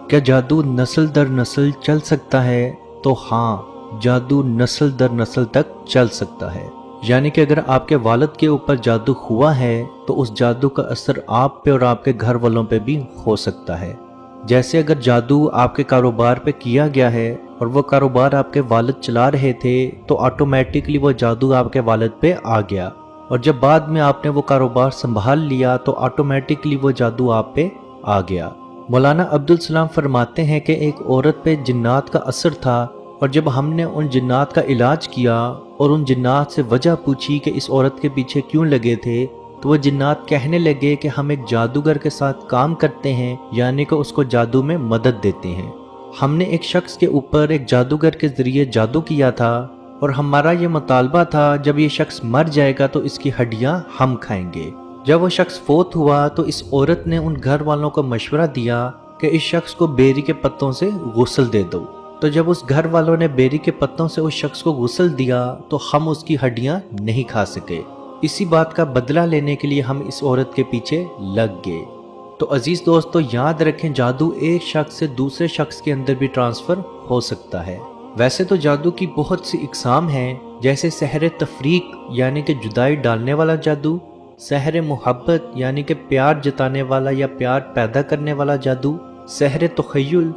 क्या जादू नस्ल दर नस्ल चल सकता है? तो हाँ, जादू नस्ल दर नस्ल तक चल सकता है। यानी कि अगर आपके वालिद के ऊपर जादू हुआ है तो उस जादू का असर आप पे और आपके घर वालों पे भी हो सकता है। जैसे अगर जादू आपके कारोबार पे किया गया है और वो कारोबार आपके वालिद चला रहे थे तो ऑटोमेटिकली वो जादू आपके वालिद पे आ गया, और जब बाद में आपने वो कारोबार संभाल लिया तो ऑटोमेटिकली वो जादू आप पे आ गया। मौलाना अब्दुल सलाम फरमाते हैं कि एक औरत पे जिन्नात का असर था, और जब हमने उन जिन्नात का इलाज किया और उन जिन्नात से वजह पूछी कि इस औरत के पीछे क्यों लगे थे, तो वो जिन्नात कहने लगे कि हम एक जादूगर के साथ काम करते हैं, यानी कि उसको जादू में मदद देते हैं। हमने एक शख्स के ऊपर एक जादूगर के ज़रिए जादू किया था और हमारा ये मुतालबा था जब ये शख्स मर जाएगा तो इसकी हड्डियां हम खाएंगे। जब वो शख्स फोत हुआ तो इस औरत ने उन घर वालों को मशवरा दिया कि इस शख्स को बेरी के पत्तों से गुस्ल दे दो। तो जब उस घर वालों ने बेरी के पत्तों से उस शख्स को गुस्ल दिया तो हम उसकी हड्डियां नहीं खा सके। इसी बात का बदला लेने के लिए हम इस औरत के पीछे लग गए। तो अजीज दोस्तों, याद रखें, जादू एक शख्स से दूसरे शख्स के अंदर भी ट्रांसफर हो सकता है। वैसे तो जादू की बहुत सी इकसाम हैं, जैसे सहर तफरीक यानी कि जुदाई डालने वाला जादू, सहर मोहब्बत यानी कि प्यार जताने वाला या प्यार पैदा करने वाला जादू, सहर तखय्युल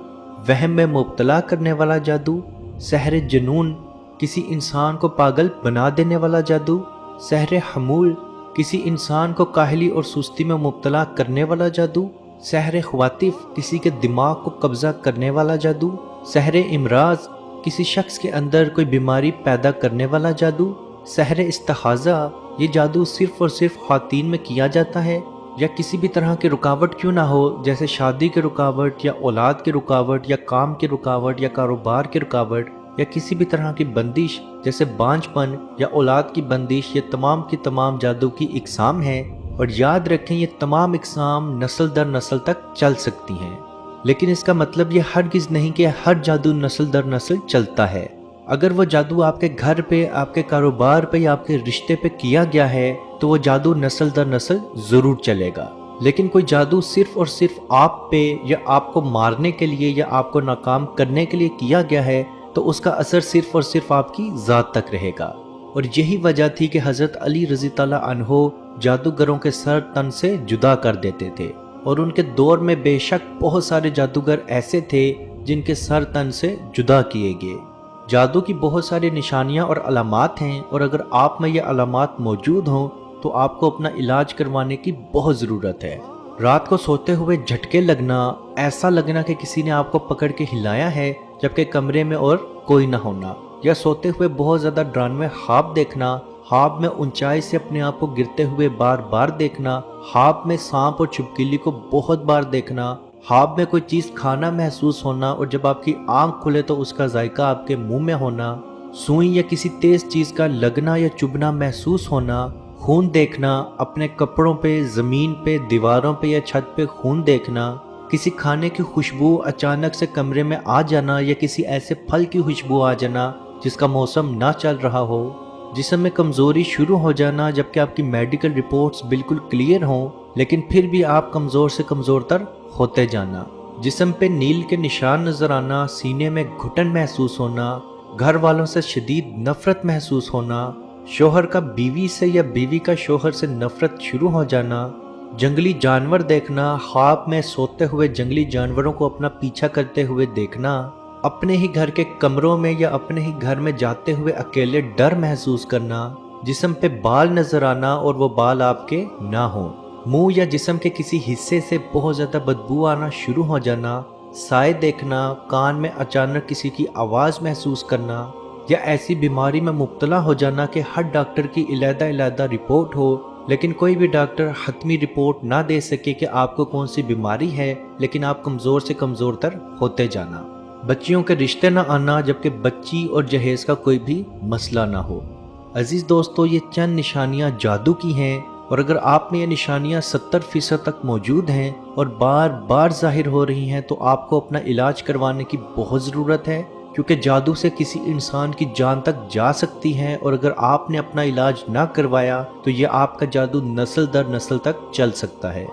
वहम में मुब्तला करने वाला जादू, सहर जुनून किसी इंसान को पागल बना देने वाला जादू, सहर हमूल किसी इंसान को काहली और सुस्ती में मुब्तला करने वाला जादू, सहर ख्वातिफ किसी के दिमाग को कब्जा करने वाला जादू, सहर इमराज किसी शख्स के अंदर कोई बीमारी पैदा करने वाला जादू, सहर इस्तिहाज़ा ये जादू सिर्फ और सिर्फ ख़वातीन में किया जाता है, या किसी भी तरह की रुकावट क्यों ना हो, जैसे शादी की रुकावट या औलाद की रुकावट या काम की रुकावट या कारोबार की रुकावट या किसी भी तरह की बंदिश जैसे बांझपन या औलाद की बंदिश, ये तमाम की तमाम जादू की इकसाम है। और याद रखें, ये तमाम इकसाम नस्ल दर नस्ल तक चल सकती हैं, लेकिन इसका मतलब ये हरगिज़ नहीं कि हर जादू नस्ल दर नस्ल चलता है। अगर वो जादू आपके घर पे, आपके कारोबार पे या आपके रिश्ते पे किया गया है तो वो जादू नस्ल दर नस्ल ज़रूर चलेगा। लेकिन कोई जादू सिर्फ और सिर्फ आप पे या आपको मारने के लिए या आपको नाकाम करने के लिए किया गया है तो उसका असर सिर्फ और सिर्फ आपकी ज़ात तक रहेगा। और यही वजह थी कि हज़रत अली रज़ी ताला अन्हो जादूगरों के सर तन से जुदा कर देते थे, और उनके दौर में बेशक बहुत सारे जादूगर ऐसे थे जिनके सर तन से जुदा किए गए। जादू की बहुत सारी निशानियां और अलामात हैं, और अगर आप में ये अलामात मौजूद हों तो आपको अपना इलाज करवाने की बहुत ज़रूरत है। रात को सोते हुए झटके लगना, ऐसा लगना कि किसी ने आपको पकड़ के हिलाया है जबकि कमरे में और कोई ना होना, या सोते हुए बहुत ज़्यादा डरावने ख्वाब देखना, ख्वाब में ऊंचाई से अपने आप को गिरते हुए बार बार देखना, ख्वाब में सांप और छिपकली को बहुत बार देखना, ख्वाब में कोई चीज़ खाना महसूस होना और जब आपकी आंख खुले तो उसका जायका आपके मुंह में होना, सुई या किसी तेज़ चीज़ का लगना या चुभना महसूस होना, खून देखना, अपने कपड़ों पे, ज़मीन पे, दीवारों पे या छत पे खून देखना, किसी खाने की खुशबू अचानक से कमरे में आ जाना या किसी ऐसे फल की खुशबू आ जाना जिसका मौसम ना चल रहा हो, जिस्म में कमज़ोरी शुरू हो जाना जबकि आपकी मेडिकल रिपोर्ट्स बिल्कुल क्लियर हों लेकिन फिर भी आप कमज़ोर से कमज़ोर तर होते जाना, जिस्म पे नील के निशान नज़र आना, सीने में घुटन महसूस होना, घर वालों से शदीद नफ़रत महसूस होना, शोहर का बीवी से या बीवी का शोहर से नफ़रत शुरू हो जाना, जंगली जानवर देखना, ख्वाब में सोते हुए जंगली जानवरों को अपना पीछा करते हुए देखना, अपने ही घर के कमरों में या अपने ही घर में जाते हुए अकेले डर महसूस करना, जिस्म पे बाल नजर आना और वो बाल आपके ना हो, मुंह या जिस्म के किसी हिस्से से बहुत ज़्यादा बदबू आना शुरू हो जाना, साए देखना, कान में अचानक किसी की आवाज़ महसूस करना, या ऐसी बीमारी में मुब्तला हो जाना कि हर डॉक्टर की इलादा रिपोर्ट हो लेकिन कोई भी डॉक्टर हतमी रिपोर्ट ना दे सके कि आपको कौन सी बीमारी है, लेकिन आप कमज़ोर से कमज़ोर तर होते जाना, बच्चियों के रिश्ते ना आना जबकि बच्ची और जहेज़ का कोई भी मसला ना हो। अजीज़ दोस्तों, ये चंद निशानियाँ जादू की हैं, और अगर आप में ये निशानियाँ 70% तक मौजूद हैं और बार बार ज़ाहिर हो रही हैं तो आपको अपना इलाज करवाने की बहुत ज़रूरत है, क्योंकि जादू से किसी इंसान की जान तक जा सकती है, और अगर आपने अपना इलाज ना करवाया तो ये आपका जादू नस्ल दर नस्ल तक चल सकता है।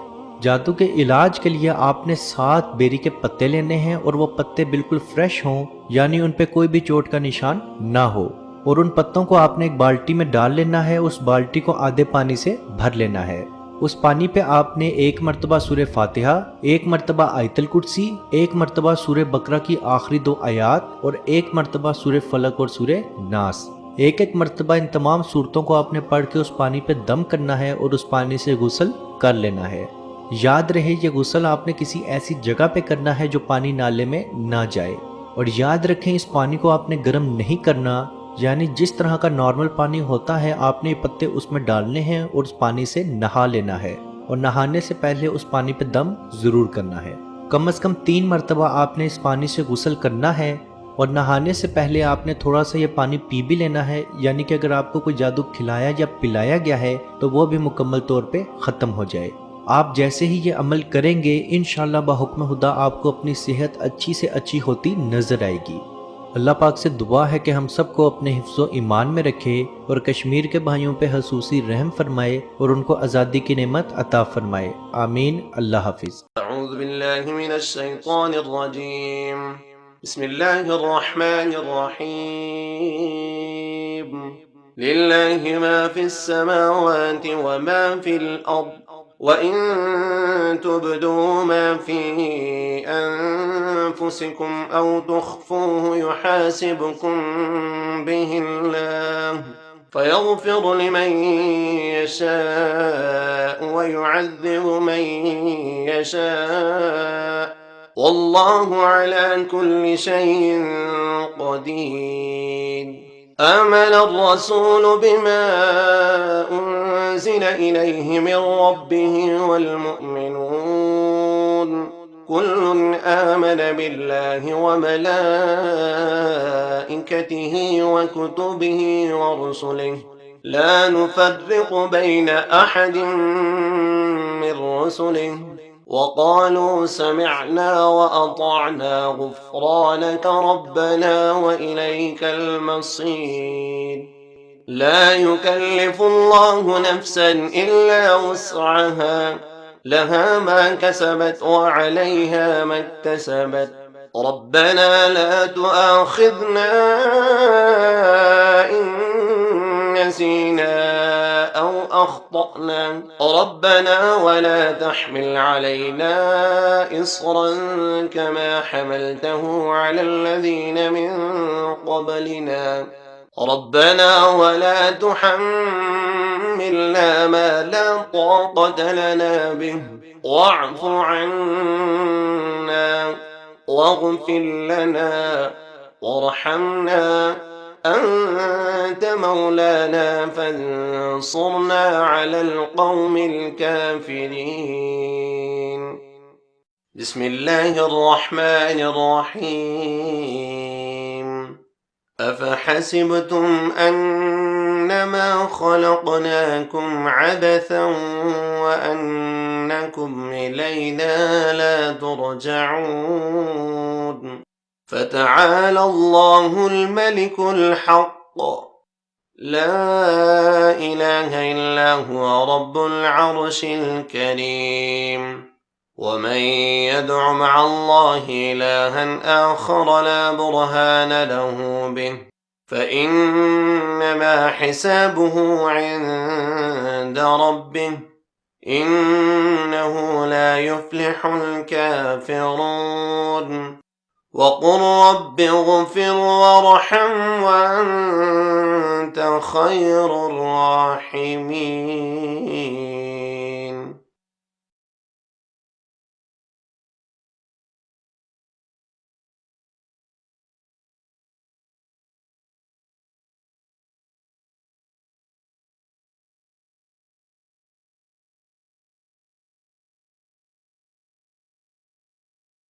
جادو کے علاج کے لیے آپ نے 7 بیری کے پتے لینے ہیں اور وہ پتے بالکل فریش ہوں، یعنی ان پہ کوئی بھی چوٹ کا نشان نہ ہو، اور ان پتوں کو آپ نے ایک بالٹی میں ڈال لینا ہے، اس بالٹی کو آدھے پانی سے بھر لینا ہے۔ اس پانی پہ آپ نے 1 مرتبہ سورہ فاتحہ، 1 مرتبہ آیت الکرسی، 1 مرتبہ سورہ بقرہ کی آخری 2 آیات اور 1 مرتبہ سورہ فلق اور سورہ ناس، ایک ایک مرتبہ ان تمام صورتوں کو آپ نے پڑھ کے اس پانی پہ دم کرنا ہے اور اس پانی سے غسل کر لینا ہے۔ یاد رہے یہ غسل آپ نے کسی ایسی جگہ پہ کرنا ہے جو پانی نالے میں نہ جائے، اور یاد رکھیں اس پانی کو آپ نے گرم نہیں کرنا، یعنی جس طرح کا نارمل پانی ہوتا ہے آپ نے یہ پتے اس میں ڈالنے ہیں اور اس پانی سے نہا لینا ہے، اور نہانے سے پہلے اس پانی پہ دم ضرور کرنا ہے۔ کم از کم 3 مرتبہ آپ نے اس پانی سے غسل کرنا ہے، اور نہانے سے پہلے آپ نے تھوڑا سا یہ پانی پی بھی لینا ہے، یعنی کہ اگر آپ کو کوئی جادو کھلایا یا پلایا گیا ہے تو وہ بھی مکمل طور پہ ختم ہو جائے۔ آپ جیسے ہی یہ عمل کریں گے انشاءاللہ بحکم خدا آپ کو اپنی صحت اچھی سے اچھی ہوتی نظر آئے گی۔ اللہ پاک سے دعا ہے کہ ہم سب کو اپنے حفظ و ایمان میں رکھے اور کشمیر کے بھائیوں پہ خصوصی رحم فرمائے اور ان کو آزادی کی نعمت عطا فرمائے، آمین۔ اللہ حافظ۔ اعوذ باللہ من الشیطان الرجیم، بسم اللہ الرحمن الرحیم، للہ ما فی السماوات وما فی الارض وَإِن تُبْدُوا مَا فِي أَنفُسِكُمْ أَوْ تُخْفُوهُ يُحَاسِبْكُم بِهِ اللَّهُ فَيَغْفِرُ لِمَن يَشَاءُ وَيُعَذِّبُ مَن يَشَاءُ وَاللَّهُ عَلَى كُلِّ شَيْءٍ قَدِيرٌ۔ آمن الرسول بما أنزل إليه من ربه والمؤمنون كل آمن بالله وملائكته وكتبه ورسله لا نفرق بين أحد من رسله وقالوا سمعنا وأطعنا غفرانك ربنا وإليك المصير۔ لا يكلف الله نفسا إلا وسعها، لها ما كسبت وعليها ما اكتسبت، ربنا لا تؤاخذنا إن نسينا أو أخطأنا، ربنا ولا تحمل علينا إصرا كما حملته على الذين من قبلنا، ربنا ولا تحملنا ما لا طاقة لنا به، واعف عنا واغفر لنا وارحمنا أنت مولانا فانصرنا على القوم الكافرين۔ بسم الله الرحمن الرحيم، أفحسبتم أنما خلقناكم عبثا وأنكم إلينا لا ترجعون، فتعالى الله الملك الحق، لا إله إلا هو رب العرش الكريم، ومن يدع مع الله إلها آخر لا برهان له به فإنما حسابه عند ربه، إنه لا يفلح الكافرون۔ وقل رب اغفر وارحم وأنت خير الراحمين۔